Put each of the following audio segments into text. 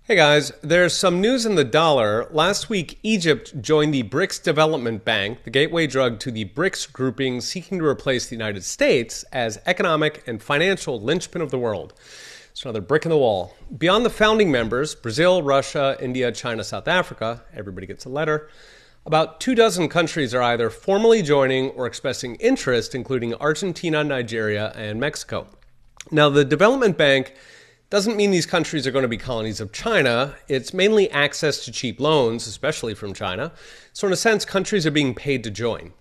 Hey guys, there's some news in the dollar. Last week, Egypt joined the BRICS Development Bank, the gateway drug to the BRICS grouping seeking to replace the United States as economic and financial linchpin of the world. It's another brick in the wall. Beyond the founding members, Brazil, Russia, India, China, South Africa, everybody gets a letter. About 24 countries are either formally joining or expressing interest, including Argentina, Nigeria, and Mexico. Now, the Development Bank doesn't mean these countries are going to be colonies of China. It's mainly access to cheap loans, especially from China. So in a sense, countries are being paid to join.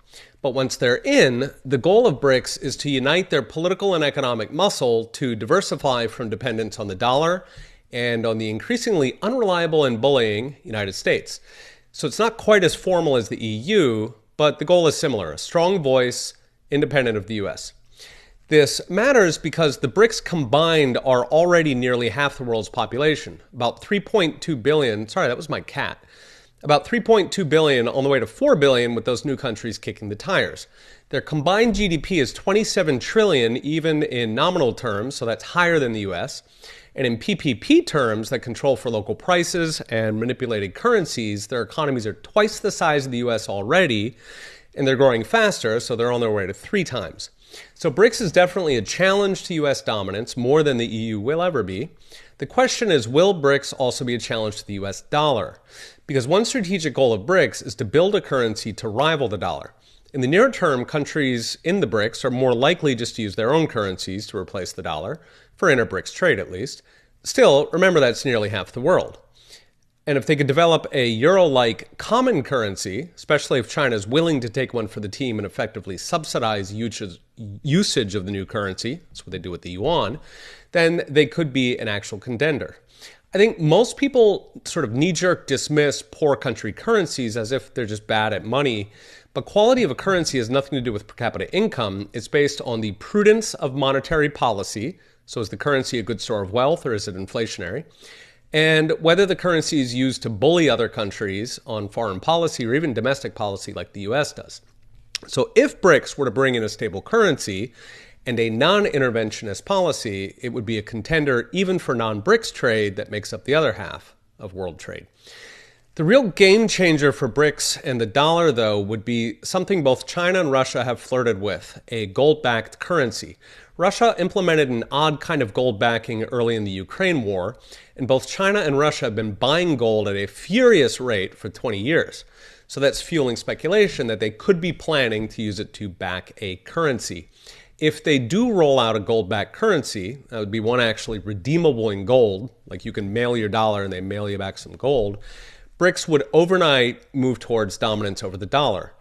But once they're in, the goal of BRICS is to unite their political and economic muscle to diversify from dependence on the dollar and on the increasingly unreliable and bullying United States. So it's not quite as formal as the EU, but the goal is similar: a strong voice independent of the US. This matters because the BRICS combined are already nearly half the world's population, about 3.2 billion. Sorry, that was my cat. About 3.2 billion on the way to 4 billion with those new countries kicking the tires. Their combined GDP is 27 trillion even in nominal terms, so that's higher than the US. And in PPP terms, that control for local prices and manipulated currencies, their economies are twice the size of the US already, and they're growing faster, so they're on their way to 3 times. So BRICS is definitely a challenge to US dominance, more than the EU will ever be. The question is, will BRICS also be a challenge to the US dollar? Because one strategic goal of BRICS is to build a currency to rival the dollar. In the near term, countries in the BRICS are more likely just to use their own currencies to replace the dollar, for inter-BRICS trade at least. Still, remember that's nearly half the world. And if they could develop a euro-like common currency, especially if China is willing to take one for the team and effectively subsidize usage of the new currency, that's what they do with the yuan, then they could be an actual contender. I think most people sort of knee-jerk dismiss poor country currencies as if they're just bad at money, but quality of a currency has nothing to do with per capita income. It's based on the prudence of monetary policy. So is the currency a good store of wealth, or is it inflationary? And whether the currency is used to bully other countries on foreign policy or even domestic policy like the US does. So if BRICS were to bring in a stable currency and a non-interventionist policy, it would be a contender even for non-BRICS trade that makes up the other half of world trade. The real game changer for BRICS and the dollar, though, would be something both China and Russia have flirted with: a gold-backed currency. Russia implemented an odd kind of gold backing early in the Ukraine war, and both China and Russia have been buying gold at a furious rate for 20 years. So that's fueling speculation that they could be planning to use it to back a currency. If they do roll out a gold-backed currency, that would be one actually redeemable in gold, like you can mail your dollar and they mail you back some gold, BRICS would overnight move towards dominance over the dollar.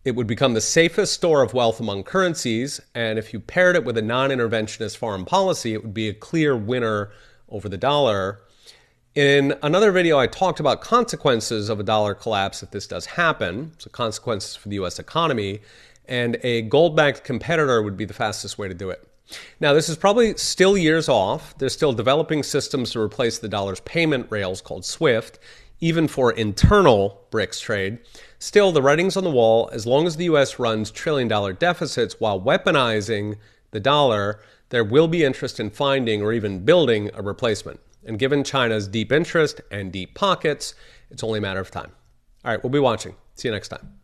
It would become the safest store of wealth among currencies, and if you paired it with a non-interventionist foreign policy, it would be a clear winner over the dollar. In another video, I talked about consequences of a dollar collapse if this does happen, so consequences for the US economy, and a gold-backed competitor would be the fastest way to do it. Now, this is probably still years off. They're still developing systems to replace the dollar's payment rails called SWIFT, even for internal BRICS trade. Still, the writing's on the wall. As long as the US runs trillion-dollar deficits while weaponizing the dollar, there will be interest in finding or even building a replacement. And given China's deep interest and deep pockets, it's only a matter of time. All right, we'll be watching. See you next time.